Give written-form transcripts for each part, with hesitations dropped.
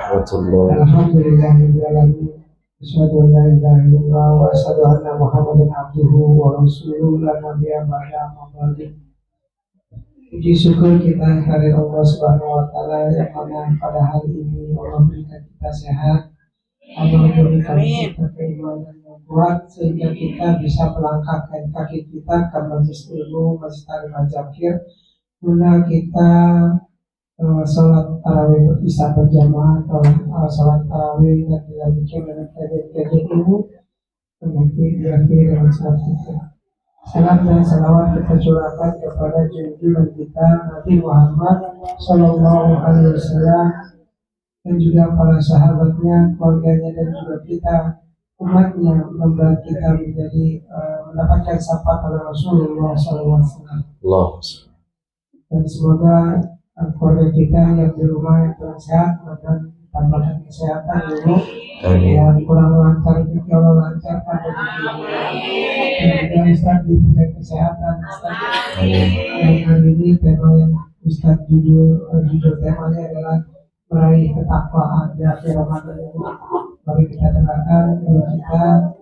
warahmatullahi wabarakatuh. Alhamdulillahirabbil alamin. Asyhadu an la ilaha illallah wa asyhadu anna Muhammadan abduhu wa rasuluhu la nabiyya ba'dahu. Puji syukur kita kepada Allah Subhanahu wa taala yang mana pada hari ini Allah berikan kita sehat, Allah berikan kita keimanan yang kuat sehingga kita bisa melangkahkan kaki kita ke majelis ilmu, majelis taklim al-zakir, guna kita sholat tarawih isya berjamaah atau sholat tarawih dan dilanjutkan dengan kajian ilmu nanti diakhiri dengan sholat kita. Salam dan salawat kita curahkan kepada junjungan kita Nabi Muhammad Sallallahu Alaihi Wasallam dan juga para sahabatnya, keluarganya dan juga kita umatnya, membuat kita menjadi mendapatkan syafaat oleh Rasulullah Sallallahu Alaihi Wasallam. Dan semoga keluarga kita yang di rumah yang kurang sehat dan tambahkan kesehatan dulu, yang kurang lancar juga Allah lancarkan dan juga Ustaz diberikan kesehatan Ustaz. Dan hari ini tema yang Ustaz judul temanya adalah meraih ketakwaan di akhir Ramadan ini. Mari kita dengarkan kita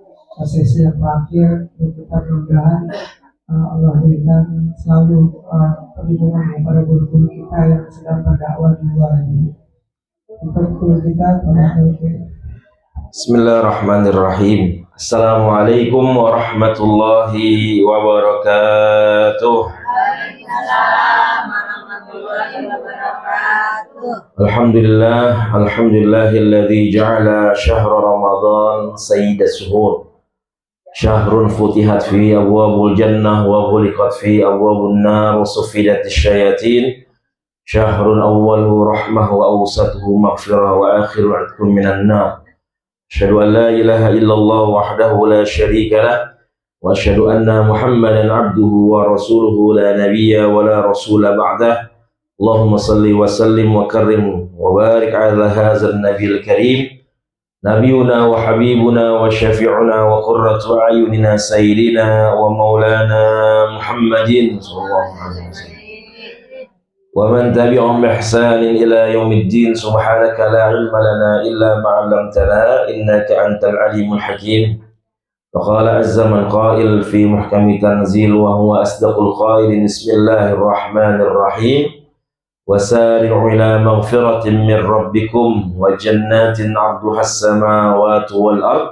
sesi yang terakhir untuk kita mudah-mudahan Allah berikan selalu perlindungan kepada guru-guru kita yang sedang berdakwah di luar ini. Untuk guru kita, Bismillahirrahmanirrahim. Assalamualaikum warahmatullahi wabarakatuh. Alhamdulillahilladzi ja'ala syahra Ramadan sayyidas syuhur. Syahrun futihat fi abwabul jannah wa ghuliqat fi abwabun nar wa suffidatis syayatin. Syahrun awwaluhu rahmah wa awsatuhu maghfirah wa akhiru 'atqun minan nar. Asyhadu an la ilaha illallah wahdahu la syarika lah wa asyhadu anna Muhammadan 'abduhu wa rasuluhu la nabiyya wa la rasula ba'dah. Allahumma salli wa sallim wa karrim wa barik 'ala hadzal nabiyil karim. Nabiuna wa habibuna wa syafi'una wa qurratu a'yunina sayyidina wa maulana Muhammadin sallallahu alaihi wasallam wa man tabi'ahum bi ihsanin ila yaumiddin. Subhanaka la ilma lana illa ma 'allamtana innaka antal alimul hakim. Faqala azza man qa'il fi muhkami tanzil wa huwa asdaqul qailin. Bismillahirrahmanirrahim. وسارعوا إلى مغفرة من ربكم وجنات عرضها السماوات والأرض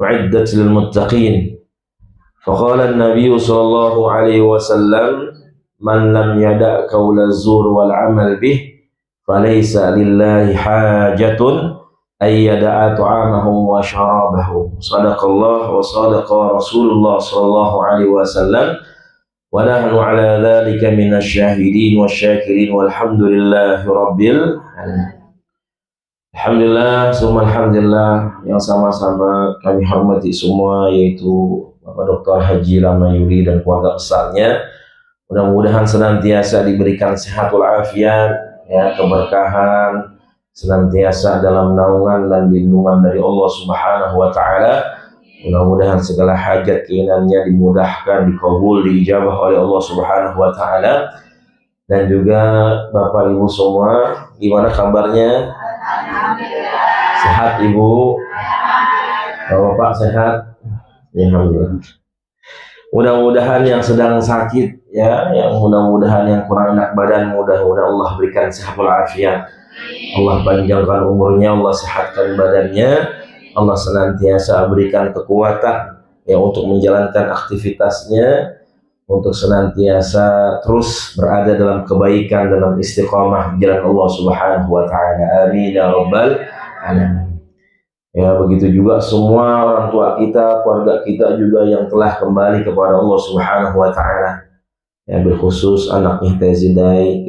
أعدت للمتقين. فقال النبي صلى الله عليه وسلم من لم يدع قول الزور والعمل به فليس لله حاجة أن يدع طعامه وشرابه. صدق الله وصدق رسول الله صلى الله عليه وسلم wa nahnu ala dzalika minasyahidin wasyakirin walhamdulillahi rabbil alamin. Alhamdulillah, summa alhamdulillah yang sama-sama kami hormati semua, yaitu Bapak Dr. Haji Ramayuri dan keluarga besarnya. Mudah-mudahan senantiasa diberikan sehat walafiat, ya, keberkahan, senantiasa dalam naungan dan lindungan dari Allah Subhanahu wa taala. Mudah-mudahan segala hajat keinginannya dimudahkan, dikabul, diijabah oleh Allah Subhanahu wa taala. Dan juga Bapak Ibu semua, gimana kabarnya? Sehat Ibu? Bapak sehat? Alhamdulillah. Mudah-mudahan yang sedang sakit, ya, yang mudah-mudahan yang kurang enak badan, mudah-mudahan Allah berikan sehat walafiat. Allah panjangkan umurnya, Allah sehatkan badannya. Allah senantiasa berikan kekuatan, ya, untuk menjalankan aktivitasnya, untuk senantiasa terus berada dalam kebaikan, dalam istiqamah jalan Allah Subhanahu wa taala. Amin ya rabbal alamin. Ya, begitu juga semua orang tua kita, keluarga kita juga yang telah kembali kepada Allah Subhanahu wa taala. Ya, berkhusus anaknya Teh Zidai,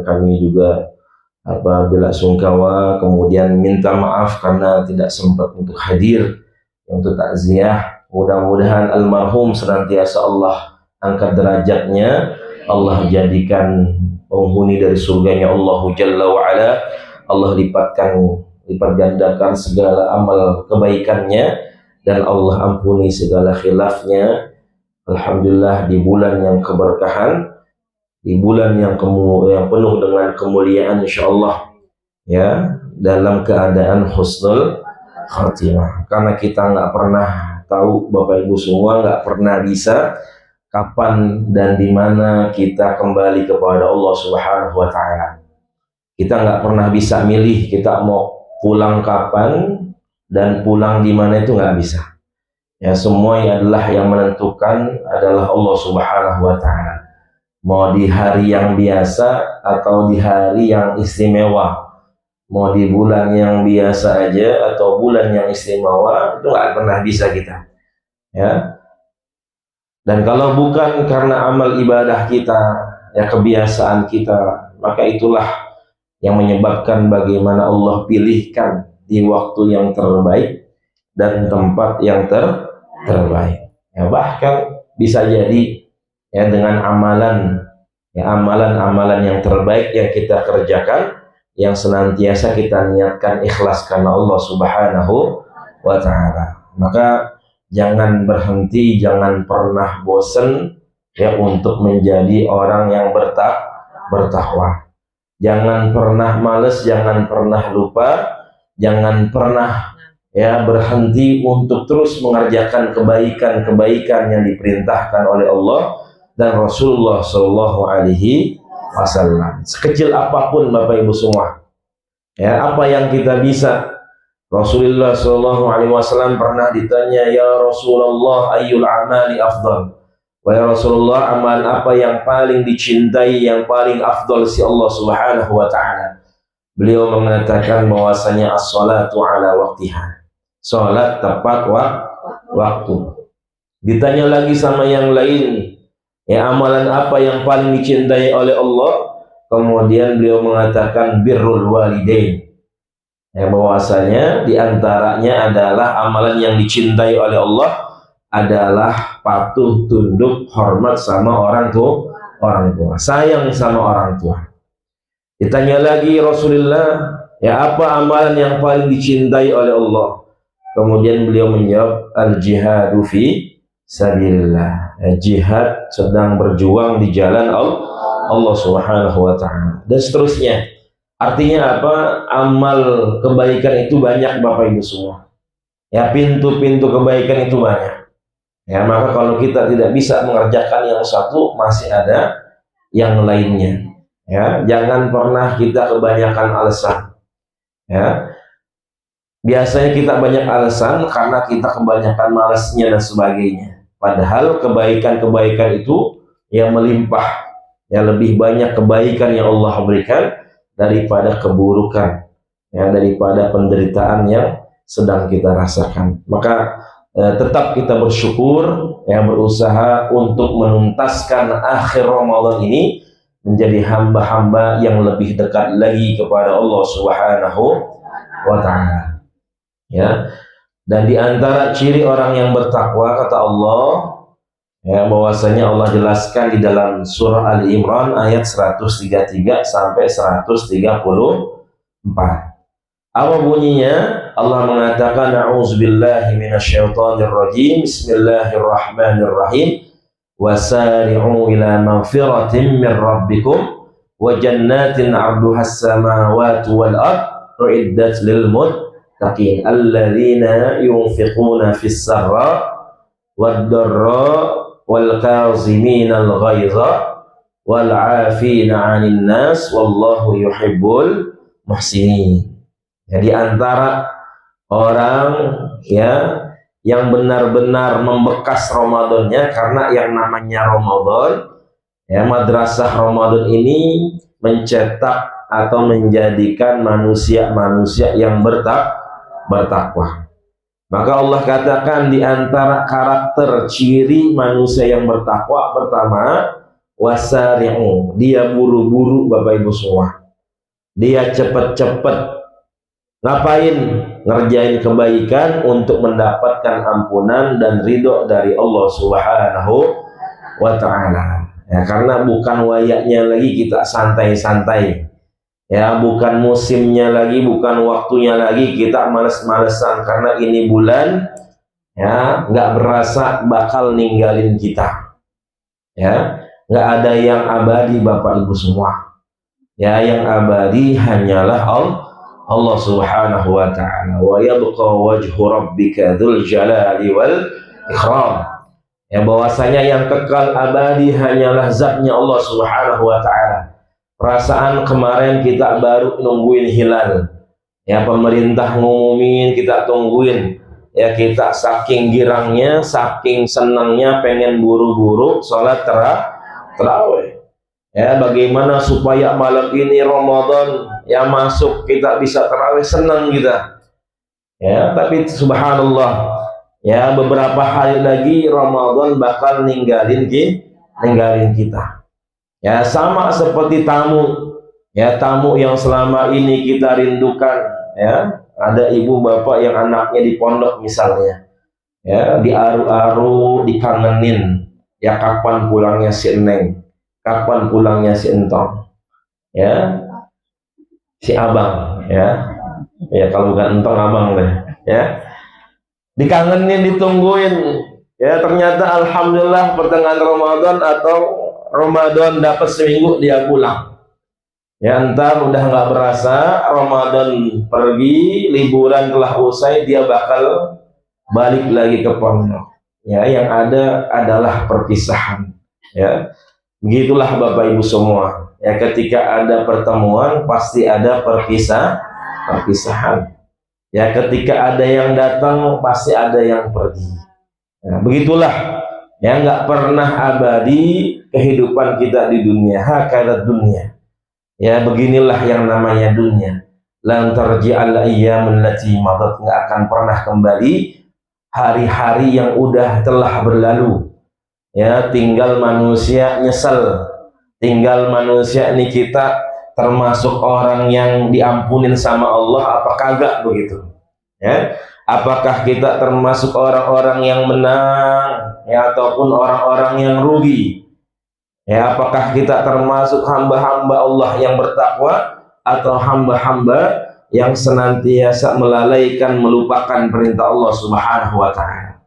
kami juga apabila sungkawa, kemudian minta maaf karena tidak sempat untuk hadir untuk takziah. Mudah-mudahan almarhum senantiasa Allah angkat derajatnya, Allah jadikan penghuni dari surganya Allah Jalla wa'ala. Allah lipat gandakan segala amal kebaikannya, dan Allah ampuni segala khilafnya. Alhamdulillah, di bulan yang keberkahan, di bulan yang penuh dengan kemuliaan, insyaallah, ya, dalam keadaan husnul khatimah. Karena kita nggak pernah tahu, Bapak Ibu semua, nggak pernah bisa kapan dan di mana kita kembali kepada Allah Subhanahu wa Ta'ala. Kita nggak pernah bisa milih kita mau pulang kapan dan pulang di mana, itu nggak bisa. Ya, semua adalah yang menentukan adalah Allah Subhanahu wa Ta'ala. Mau di hari yang biasa atau di hari yang istimewa, mau di bulan yang biasa aja atau bulan yang istimewa, itu nggak pernah bisa kita. Ya. Dan kalau bukan karena amal ibadah kita, ya kebiasaan kita, maka itulah yang menyebabkan bagaimana Allah pilihkan di waktu yang terbaik dan tempat yang terbaik. Ya, bahkan bisa jadi ya dengan amalan-amalan yang terbaik yang kita kerjakan, yang senantiasa kita niatkan ikhlas karena Allah Subhanahu wa Ta'ala. Maka jangan berhenti, jangan pernah bosan ya untuk menjadi orang yang bertakwa. Jangan pernah males, jangan pernah lupa, jangan pernah ya berhenti untuk terus mengerjakan kebaikan-kebaikan yang diperintahkan oleh Allah dan Rasulullah Shallallahu Alaihi Wasallam. Sekecil apapun Bapak Ibu semua, ya apa yang kita bisa. Rasulullah Shallallahu Alaihi Wasallam pernah ditanya, ya Rasulullah, ayyul amali afdal? Wahai Rasulullah, amalan apa yang paling dicintai, yang paling afdal si Allah Subhanahu Wa Taala? Beliau mengatakan bahwasanya as-salatu ala waqtiha, salat tepat waktu. Ditanya lagi sama yang lain, ya amalan apa yang paling dicintai oleh Allah? Kemudian beliau mengatakan birrul walidain. Ya, bahwasanya diantaranya adalah amalan yang dicintai oleh Allah adalah patuh, tunduk, hormat sama orang tua, sayang sama orang tua. Ditanya lagi Rasulullah, ya apa amalan yang paling dicintai oleh Allah? Kemudian beliau menjawab, al-jihadu fi sabilillah, ya, jihad, sedang berjuang di jalan Allah Subhanahu wa Ta'ala, dan seterusnya. Artinya apa? Amal kebaikan itu banyak Bapak Ibu semua. Ya, pintu-pintu kebaikan itu banyak. Ya, maka kalau kita tidak bisa mengerjakan yang satu, masih ada yang lainnya. Ya, jangan pernah kita kebanyakan alasan. Ya. Biasanya kita banyak alasan karena kita kebanyakan malasnya dan sebagainya. Padahal kebaikan-kebaikan itu yang melimpah. Ya, lebih banyak kebaikan yang Allah berikan daripada keburukan, ya, daripada penderitaan yang sedang kita rasakan. Maka tetap kita bersyukur, ya, berusaha untuk menuntaskan akhir Ramadan ini menjadi hamba-hamba yang lebih dekat lagi kepada Allah Subhanahu wa Ta'ala. Ya, dan di antara ciri orang yang bertakwa, kata Allah, ya, bahwasanya Allah jelaskan di dalam surah Ali Imran ayat 133 sampai 134. Apa bunyinya? Allah mengatakan, a'udzubillahi minasyaitonirrajim, bismillahirrahmanirrahim, wasari'u ila maghfiratin min rabbikum wa jannatin 'arduhas samawati wal ard uiddat lil muttaqin alladzina yunfiquna fis sarra wad dharra wal kaziminal ghaiza wal 'afina 'anil nas wallahu yuhibbul muhsinin. Jadi antara orang ya yang benar-benar membekas Ramadannya, karena yang namanya Ramadan, ya, madrasah Ramadan ini mencetak atau menjadikan manusia-manusia yang bertakwa. Maka Allah katakan di antara karakter ciri manusia yang bertakwa, pertama, wasari'u, dia buru-buru Bapak Ibu semua. Dia cepat-cepat. Ngapain? Ngerjain kebaikan untuk mendapatkan ampunan dan ridho dari Allah Subhanahu wa Ta'ala. Ya, karena bukan wayaknya lagi kita santai-santai. Ya, bukan musimnya lagi, bukan waktunya lagi kita males-malesan, karena ini bulan ya nggak berasa bakal ninggalin kita. Ya, nggak ada yang abadi Bapak Ibu semua. Ya, yang abadi hanyalah Allah Subhanahu wa taala. Wa yabqa wajhu rabbika dzul jalali wal ikram. Ya, bahwasanya yang kekal abadi hanyalah zatnya Allah Subhanahu wa taala. Perasaan kemarin kita baru nungguin hilal. Ya, pemerintah ngumumin, kita tungguin. Ya, kita saking girangnya, saking senangnya pengen buru-buru sholat tarawih. Ya, bagaimana supaya malam ini Ramadan ya masuk, kita bisa tarawih, senang kita. Ya, tapi subhanallah, ya beberapa hari lagi Ramadan bakal ninggalin kita. Ya, sama seperti tamu. Ya, tamu yang selama ini kita rindukan. Ya, ada ibu bapak yang anaknya di pondok misalnya. Ya, diaru-aru, dikangenin. Ya, kapan pulangnya si Neng? Kapan pulangnya si Entong? Ya, si Abang. Ya, ya kalau bukan Entong, Abang deh. Ya, dikangenin, ditungguin. Ya, ternyata alhamdulillah pertengahan Ramadan atau Ramadan dapat seminggu dia pulang. Ya, entar udah nggak berasa Ramadan pergi, liburan telah usai, dia bakal balik lagi ke pondok. Ya, yang ada adalah perpisahan. Ya, begitulah Bapak Ibu semua. Ya, ketika ada pertemuan pasti ada perpisahan. Ya, ketika ada yang datang pasti ada yang pergi. Ya, begitulah. Ya, nggak pernah abadi kehidupan kita di dunia. Hakadat dunia. Ya, beginilah yang namanya dunia. Lan tarji'al ayyamul lati madat, nggak akan pernah kembali hari-hari yang udah telah berlalu. Ya, tinggal manusia nyesel. Tinggal manusia ini kita termasuk orang yang diampunin sama Allah apa kagak begitu. Ya, apakah kita termasuk orang-orang yang menang ya ataupun orang-orang yang rugi? Ya, apakah kita termasuk hamba-hamba Allah yang bertakwa atau hamba-hamba yang senantiasa melalaikan, melupakan perintah Allah Subhanahu wa taala?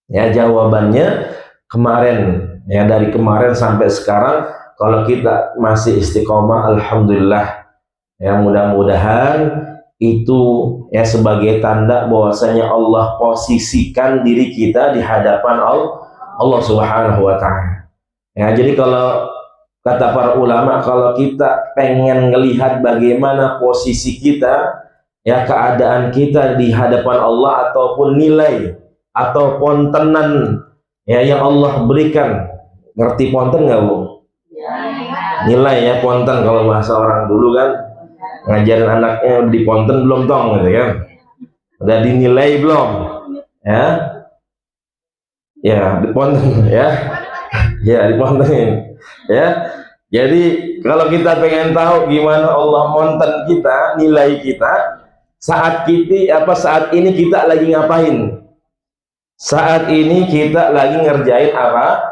Ya, jawabannya kemarin, ya dari kemarin sampai sekarang, kalau kita masih istiqomah, alhamdulillah. Ya, mudah-mudahan itu ya sebagai tanda bahwasanya Allah posisikan diri kita di hadapan Allah Subhanahu wa taala. Ya, jadi kalau kata para ulama, kalau kita pengen melihat bagaimana posisi kita, ya keadaan kita di hadapan Allah ataupun nilai atau pontenan ya yang Allah berikan. Ngerti ponten nggak Bu? Nilai ya, ponten kalau bahasa orang dulu kan, ngajarin anaknya di ponten belum tong gitu kan, udah dinilai belum ya, ya di ponten ya, ya di ponten ya. Jadi kalau kita pengen tahu gimana Allah monten kita, nilai kita, saat ini kita lagi ngapain, saat ini kita lagi ngerjain apa.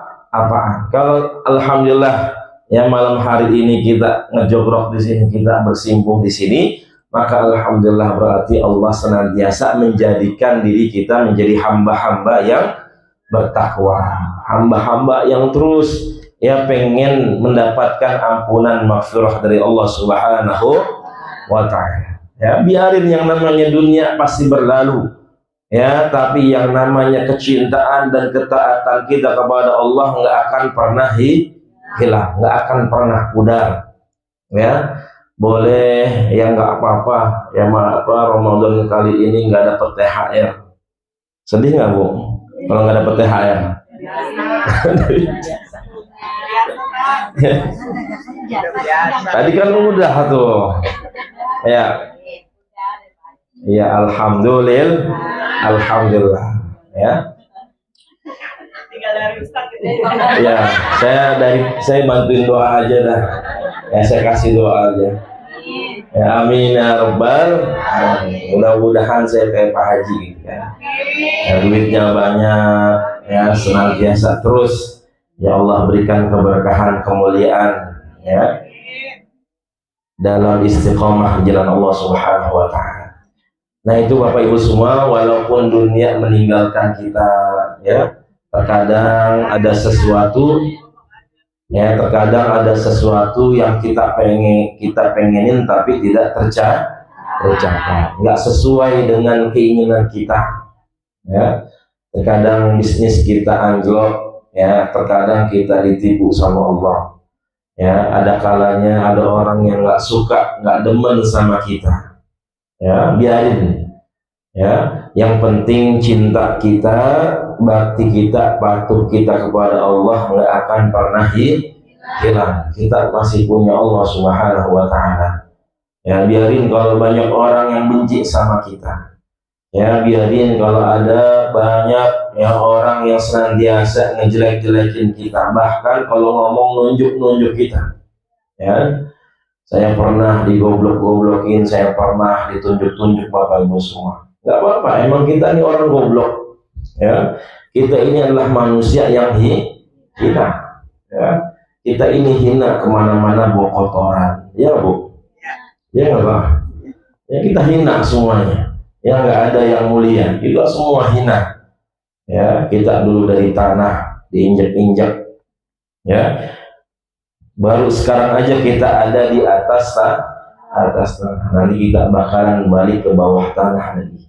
Kalau alhamdulillah ya malam hari ini kita ngejogrok di sini, kita bersimpuh di sini, maka alhamdulillah berarti Allah senantiasa menjadikan diri kita menjadi hamba-hamba yang bertakwa, hamba-hamba yang terus ya pengen mendapatkan ampunan maghfirah dari Allah Subhanahu wa taala. Ya, biarin yang namanya dunia pasti berlalu. Ya, tapi yang namanya kecintaan dan ketaatan kita kepada Allah nggak akan pernah hilang, nggak akan pernah pudar. Ya, boleh ya nggak apa-apa. Ya Ramadan kali ini nggak dapat THR. Sedih nggak Bu? Kalau nggak dapat THR? Tadi kan udah tuh. Ya. Ya, alhamdulillah ya. Ya, saya bantuin doa aja dah. Ya, saya kasih doa aja. Ya, amin ya rabbal alamin. Mudah-mudahan saya kayak Pak Haji ya. Ya, duitnya banyak ya, senantiasa terus ya Allah berikan keberkahan, kemuliaan ya dalam istiqomah jalan Allah Subhanahu wa taala. Nah, itu Bapak Ibu semua, walaupun dunia meninggalkan kita ya, terkadang ada sesuatu ya, terkadang ada sesuatu yang kita pengenin tapi tidak tercapai, nggak sesuai dengan keinginan kita. Ya, terkadang bisnis kita anjlok, ya, terkadang kita ditipu sama Allah. Ya, ada kalanya ada orang yang nggak suka, nggak demen sama kita. Ya, biarin. Ya, yang penting cinta kita, bakti kita, patuh kita kepada Allah nggak akan pernah hilang. Kita masih punya Allah Subhanahu wa Ta'ala. Ya, biarin kalau banyak orang yang benci sama kita. Ya, biarin kalau ada banyak yang orang yang senantiasa ngejelek-jelekin kita, bahkan kalau ngomong nunjuk-nunjuk kita. Ya, saya pernah digoblok-goblokin, saya pernah ditunjuk-tunjuk Bapak Ibu semua. Gak apa-apa, emang kita ini orang goblok. Ya, kita ini adalah manusia yang hina. Ya, kita ini hina kemana-mana bawa kotoran. Ya Bu, ya nggak Pak? Ya, kita hina semuanya. Ya, nggak ada yang mulia. Kita semua hina. Ya, kita dulu dari tanah diinjak-injak. Ya, baru sekarang aja kita ada di atas tanah. Nanti kita bakalan balik ke bawah tanah lagi.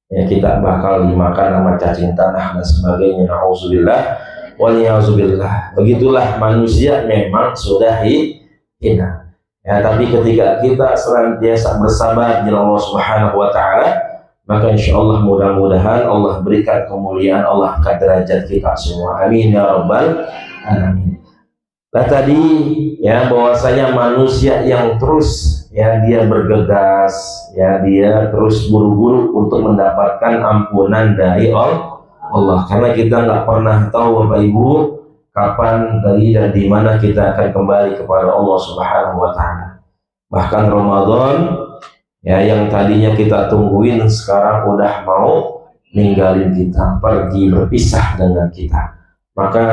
Ya, kita bakal dimakan sama cacing tanah dan sebagainya. Nauzubillah waliyauzubillah. Begitulah manusia memang sudah hina. Ya, tapi ketika kita senantiasa bersabar di Allah Subhanahu wa Ta'ala, maka insya Allah mudah-mudahan Allah berikan kemuliaan, Allah angkat derajat kita semua. Amin ya rabbal alamin. Nah tadi ya, bahwasanya manusia yang terus ya dia bergegas, ya dia terus buru-buru untuk mendapatkan ampunan dari Allah, karena kita nggak pernah tahu Bapak Ibu kapan, dari dan di mana kita akan kembali kepada Allah Subhanahu wa Ta'ala. Bahkan Ramadan ya yang tadinya kita tungguin sekarang udah mau ninggalin kita, pergi berpisah dengan kita. Maka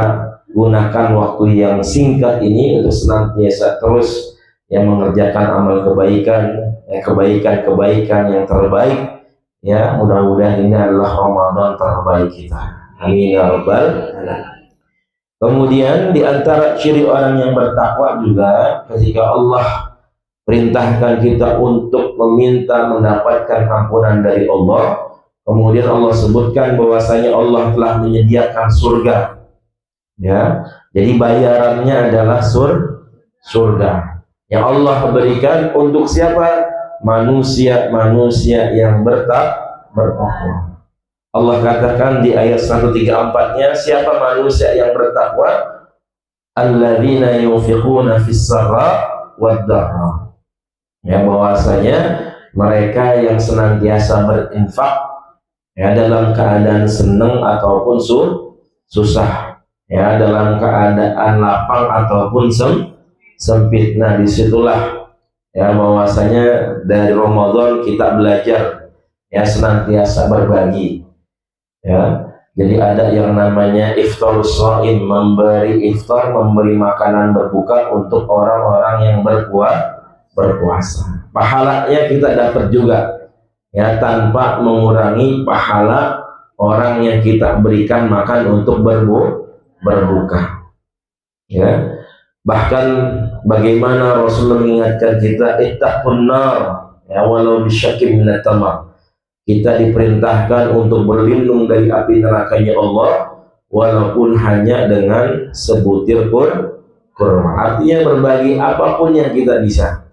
gunakan waktu yang singkat ini untuk senantiasa terus yang mengerjakan amal kebaikan, kebaikan-kebaikan yang terbaik. Ya, mudah-mudahan ini adalah Ramadan terbaik kita. Amin ya rabbal alamin. Kemudian di antara ciri orang yang bertakwa juga, ketika Allah perintahkan kita untuk meminta mendapatkan ampunan dari Allah, kemudian Allah sebutkan bahwasanya Allah telah menyediakan surga. Ya, jadi bayarannya adalah surga yang Allah berikan untuk siapa? Manusia-manusia yang bertakwa. Allah katakan di ayat 134-nya, siapa manusia yang bertakwa? Alladzina yunfiquna fis sarra wad dharra. Ya, bahwasanya mereka yang senantiasa berinfak ya dalam keadaan senang ataupun susah. Ya, dalam keadaan lapang ataupun sempit. Nah, disitulah ya bahwasanya dari Ramadan kita belajar ya senantiasa berbagi. Ya, jadi ada yang namanya iftarus shaim, memberi iftar, memberi makanan berbuka untuk orang-orang yang berpuasa. Pahalanya kita dapat juga ya, tanpa mengurangi pahala orang yang kita berikan makan untuk berbuka. Ya, bahkan bagaimana Rasulullah mengingatkan kita, ittaqun nar ya walau bisyakim minat tamar. Kita diperintahkan untuk berlindung dari api nerakanya Allah walaupun hanya dengan sebutir kurma. Artinya berbagi apapun yang kita bisa.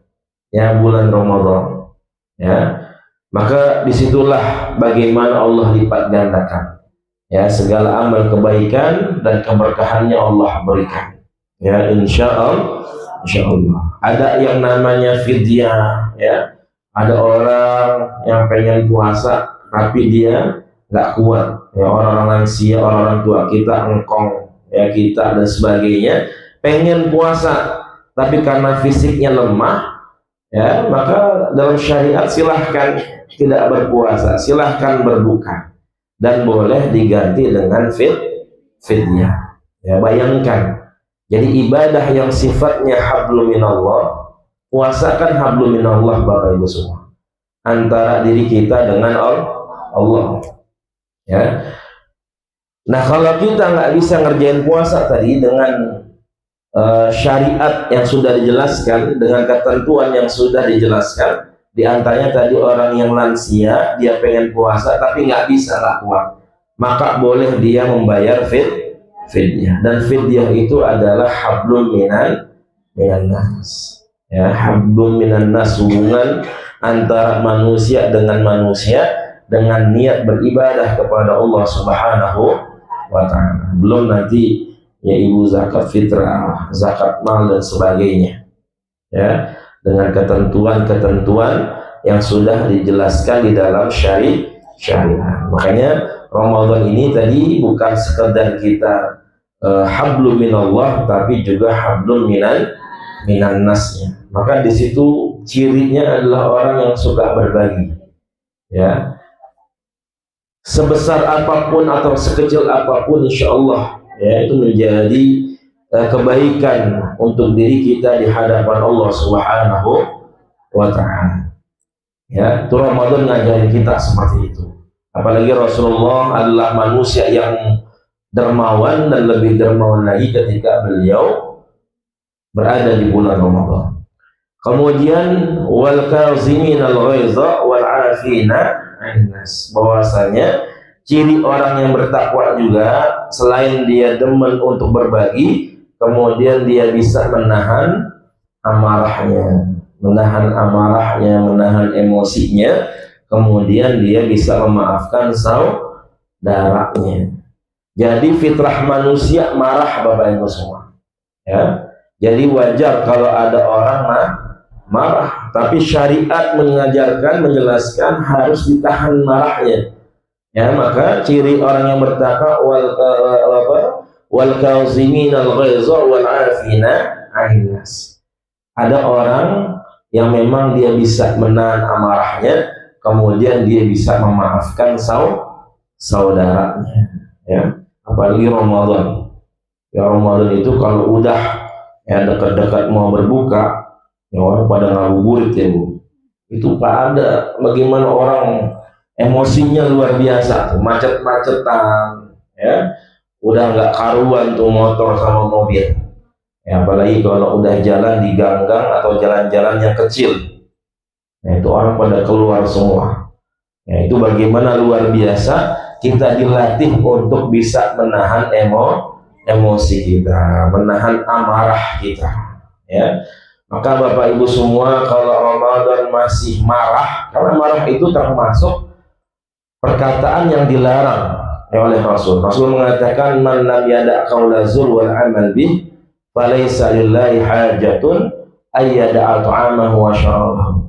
Ya, bulan Ramadan. Ya, maka disitulah bagaimana Allah lipat gandakan. Ya, segala amal kebaikan dan keberkahannya Allah berikan. Ya, insya Allah. Ada yang namanya fidyah. Ya, ada orang yang pengen puasa tapi dia nggak kuat. Ya, orang-orang lansia, orang-orang tua kita, engkong, ya kita dan sebagainya, pengen puasa tapi karena fisiknya lemah, ya maka dalam syariat silahkan tidak berpuasa, silahkan berbuka. Dan boleh diganti dengan fidyah. Ya, bayangkan. Jadi ibadah yang sifatnya hablum minallah, puasa kan hablum minallah Bapak Ibu semua. Antara diri kita dengan Allah. Ya. Nah, kalau kita nggak bisa ngerjain puasa tadi dengan syariat yang sudah dijelaskan, dengan ketentuan yang sudah dijelaskan, Di antaranya tadi orang yang lansia, dia pengen puasa tapi nggak bisa, nggak kuat, maka boleh dia membayar fidyah. Dan fidyah itu adalah hablum minan nas. Ya, hablum minan nas, hubungan antara manusia dengan manusia dengan niat beribadah kepada Allah Subhanahu wa ta'ala. Belum nanti ya ibu zakat fitrah, zakat mal dan sebagainya. Ya, dengan ketentuan-ketentuan yang sudah dijelaskan di dalam syariat. Makanya Ramadan ini tadi bukan sekedar kita hablum minallah, tapi juga hablum minan nasnya. Maka di situ cirinya adalah orang yang suka berbagi. Ya, sebesar apapun atau sekecil apapun, insya Allah ya itu menjadi kebaikan untuk diri kita di hadapan Allah Subhanahu wa ta'ala. Ya, itu Ramadan ngajarin kita seperti itu. Apalagi Rasulullah adalah manusia yang dermawan dan lebih dermawan lagi ketika beliau berada di bulan Ramadan. Kemudian wal kaziminal ghaiza wal 'afina 'anil nas, bahwasanya ciri orang yang bertakwa juga selain dia demen untuk berbagi, kemudian dia bisa menahan amarahnya, menahan emosinya, kemudian dia bisa memaafkan saudaranya. Jadi fitrah manusia marah, Bapak Ibu semua. Ya, jadi wajar kalau ada orang marah, tapi syariat menjelaskan harus ditahan marahnya. Ya, maka ciri orang yang bertakwa wal kaziminal ghaiza wal 'afina 'anil nas. Ada orang yang memang dia bisa menahan amarahnya, kemudian dia bisa memaafkan saudaranya. Ya, apalagi Ramadan. Ya, Ramadan itu kalau udah ya dekat-dekat mau berbuka, ya orang pada ngabuburit ya Bu. Itu pada bagaimana orang emosinya luar biasa, macet-macetan, ya udah nggak karuan tuh motor sama mobil. Ya, apalagi kalau udah jalan di ganggang atau jalan-jalan yang kecil, ya itu orang pada keluar semua. Ya, itu bagaimana luar biasa kita dilatih untuk bisa menahan emosi kita, menahan amarah kita. Ya, maka Bapak Ibu semua, kalau Ramadan masih marah, karena marah itu termasuk perkataan yang dilarang oleh Rasul. Rasul mengatakan, man lam yada' qaula zur wal amal bih falaysa lillahi hajatun ayyada'a ta'amahu wa syarabahu.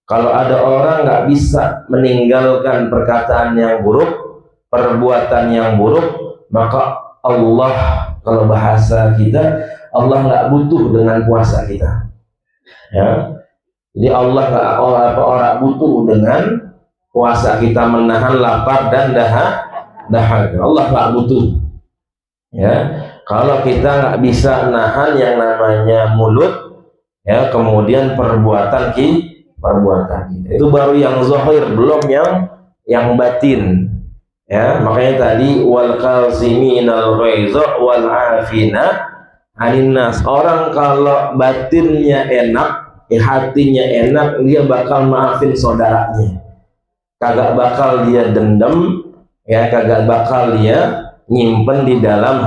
Kalau ada orang nggak bisa meninggalkan perkataan yang buruk, perbuatan yang buruk, maka Allah, kalau bahasa kita, Allah nggak butuh dengan puasa kita. Ya, jadi Allah nggak orang butuh dengan puasa kita menahan lapar dan dahaga. Allah nggak butuh. Ya, kalau kita nggak bisa nahan yang namanya mulut, ya kemudian perbuatan kita, itu baru yang zahir, belum yang batin. Ya, makanya tadi wal kaziminal ghaiza wal 'afina 'anil nas. Orang kalau batinnya enak, hatinya enak, dia bakal maafin saudaranya. Kagak bakal dia dendam, ya kagak bakal dia nyimpen di dalam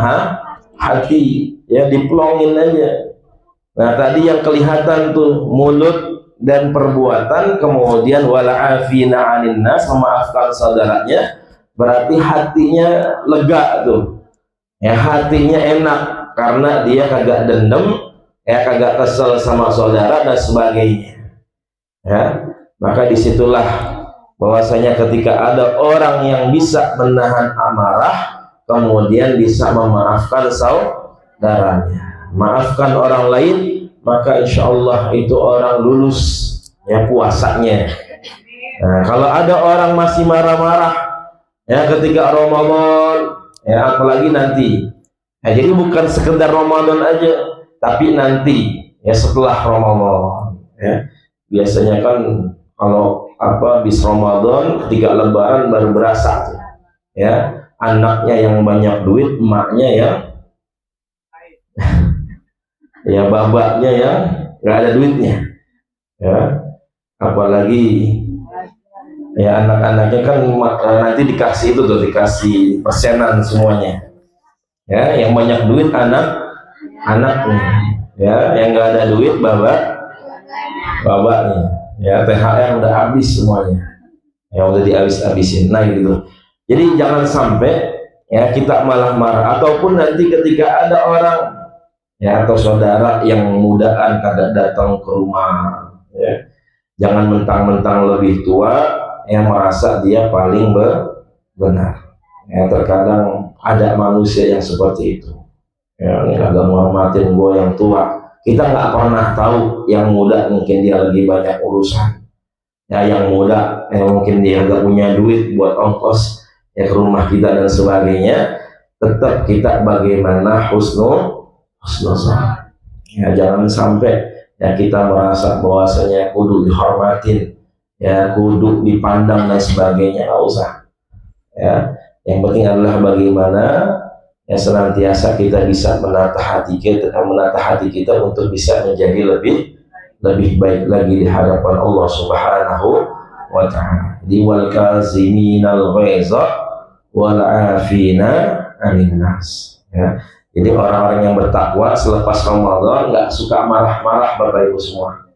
hati, ya diplongin aja. Nah, tadi yang kelihatan tuh mulut dan perbuatan, kemudian wala afina 'anil nas, memaafkan saudaranya, berarti hatinya lega tuh. Ya, hatinya enak karena dia kagak dendam, ya kagak kesel sama saudara dan sebagainya. Ya, maka disitulah bahwasanya ketika ada orang yang bisa menahan amarah, kemudian bisa memaafkan saudaranya, maafkan orang lain, maka insya Allah itu orang lulus ya puasanya. Nah, kalau ada orang masih marah-marah ya ketika Ramadan, ya apalagi nanti, ya, jadi bukan sekedar Ramadan aja, tapi nanti ya setelah Ramadan, ya biasanya kan kalau habis Ramadan ketika Lebaran baru berasa tuh, ya anaknya yang banyak duit, emaknya yang ya babaknya yang nggak ada duitnya. Ya, apalagi ya anak-anaknya kan nanti dikasih itu tuh, dikasih persenan semuanya ya. Yang banyak duit anaknya ya, yang nggak ada duit babaknya ya. THR udah habis semuanya ya, udah dihabis-habisin. Nah gitu. Jadi jangan sampai ya kita malah marah, ataupun nanti ketika ada orang ya atau saudara yang mudaan kada datang ke rumah ya, jangan mentang-mentang lebih tua yang merasa dia paling benar ya. Terkadang ada manusia yang seperti itu ya, kagak menghormatin gue yang tua. Kita nggak pernah tahu yang muda mungkin dia lagi banyak urusan ya, yang muda mungkin dia nggak punya duit buat ongkos ya ke rumah kita dan sebagainya. Tetap kita bagaimana husnul ya, jangan sampai ya kita merasa bahwasanya kudu dihormatin ya, kudu dipandang dan sebagainya. Nggak usah ya. Yang penting adalah bagaimana ya senantiasa kita bisa menata hati kita untuk bisa menjadi lebih baik lagi di hadapan Allah Subhanahu wa ta'ala. Di wal kaziminal ghaiza wal afina 'anil nas ya. Jadi orang-orang yang bertakwa selepas Ramadan nggak suka marah-marah, Bapak Ibu semua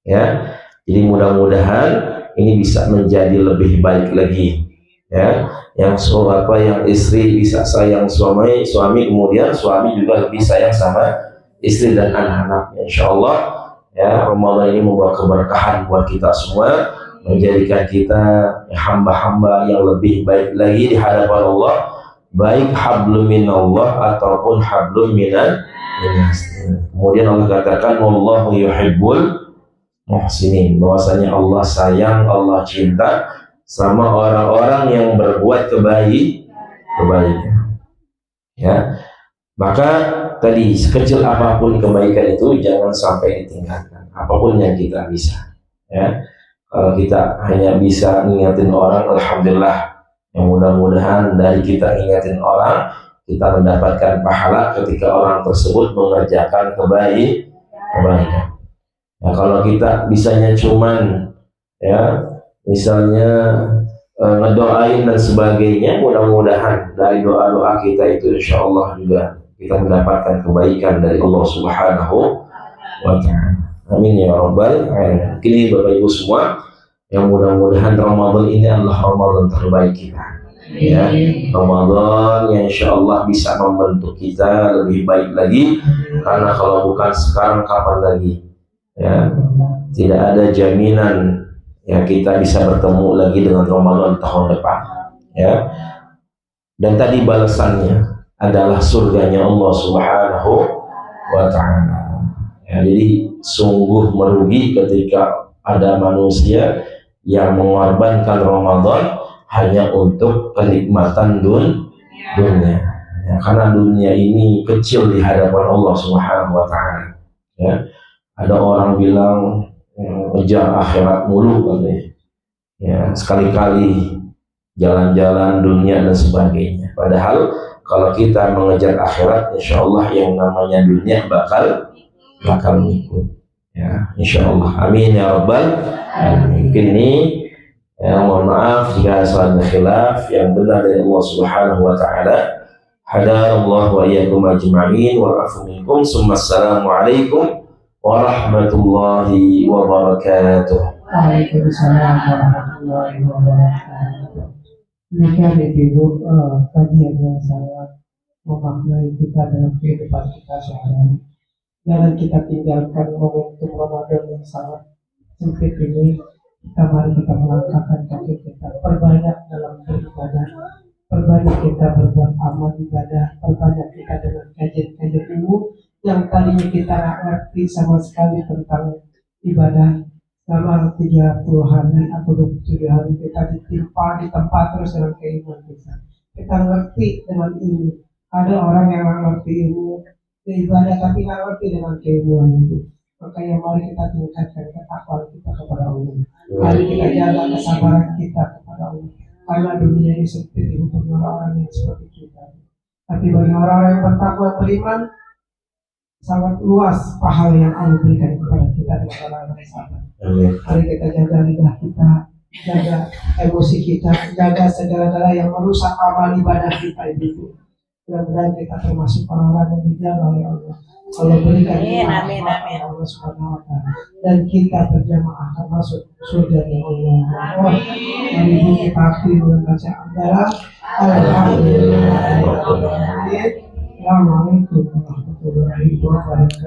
ya. Jadi mudah-mudahan ini bisa menjadi lebih baik lagi ya. Yang istri bisa sayang suami, kemudian suami juga lebih sayang sama istri dan anak-anaknya. Insyaallah ya, Ramadan ini membawa keberkahan buat kita semua, menjadikan kita hamba-hamba yang lebih baik lagi di hadapan Allah, baik hablum minallah ataupun hablum minan nas. Kemudian Allah katakan wallahu yuhibbul muhsinin, bahwasanya Allah sayang, Allah cinta sama orang-orang yang berbuat kebaikan ya. Maka tadi sekecil apapun kebaikan itu jangan sampai ditinggalkan, apapun yang kita bisa ya. Kalau kita hanya bisa ngingetin orang, alhamdulillah. Yang mudah-mudahan dari kita ingatin orang, kita mendapatkan pahala ketika orang tersebut mengerjakan kebaikan. Nah, kalau kita bisanya cuman ya misalnya ngedoain dan sebagainya, mudah-mudahan dari doa-doa kita itu insya Allah juga kita mendapatkan kebaikan dari Allah Subhanahu wa ta'ala. Amin ya rabbal alamin. Kini Bapak Ibu semua, yang mudah-mudahan Ramadan ini adalah Ramadan terbaik kita ya. Ramadan yang insya Allah bisa membentuk kita lebih baik lagi, karena kalau bukan sekarang kapan lagi ya. Tidak ada jaminan ya kita bisa bertemu lagi dengan Ramadan tahun depan ya. Dan tadi balasannya adalah surganya Allah Subhanahu wa ta'ala ya. Jadi sungguh merugi ketika ada manusia yang mengorbankan Ramadan hanya untuk kenikmatan dunia ya, karena dunia ini kecil di hadapan Allah Subhanahu wa ta'ala ya. Ada orang bilang ngejar akhirat mulu katanya ya, sekali-kali jalan-jalan dunia dan sebagainya. Padahal kalau kita mengejar akhirat, insya Allah yang namanya dunia bakal ngikut ya, insya Allah. Amin ya rabbal alamin. Mungkin ini ya, mohon maaf jika ada khilaf. Yang benar dari Allah Subhanahu wa ta'ala. Hadarallahu wa iyyakum ajma'in wa afu minkum. Assalamualaikum warahmatullahi wabarakatuh. Waalaikumsalam warahmatullahi wabarakatuh. Demikian Ibu kajian yang sangat memaknai kita dalam kehidupan kita sehari-hari. Jangan kita tinggalkan momentum Ramadan yang sangat sempit ini. Mari kita melangkahkan kaki kita, perbanyak dalam beribadah, perbanyak kita berbuat amal ibadah, perbanyak kita dengan kajian-kajian ilmu yang tadinya kita nggak ngerti sama sekali tentang ibadah. Selama 30 hari atau 27 hari kita ditimpa di tempat terus dengan keimanan kita. Kita ngerti dengan ilmu. Ada orang yang nggak ngerti ilmu ibadah tapi nggak ngerti dengan keilmuan itu. Makanya mari kita tingkatkan ketakwaan kita kepada Allah. Mari kita jaga kesabaran kita kepada Allah. Karena dunia ini seperti itu bagi orang-orang yang seperti kita. Tapi bagi orang-orang yang bertakwa beriman, sangat luas pahala yang Allah berikan kepada kita dan orang-orang sahabat. Amin. Mari kita jaga lidah kita, jaga emosi kita, jaga segala-gala yang merusak amal ibadah kita itu. Mudah-mudahan kita termasuk orang-orang yang dijaga oleh Allah. Allah berikan Amin. Allah Subhanahu wa Ta'ala, dan kita berjamaah akan masuk surga Allah. Mari kita akui membaca hamdalah. Alhamdulillah. Assalamualaikum warahmatullahi wabarakatuh.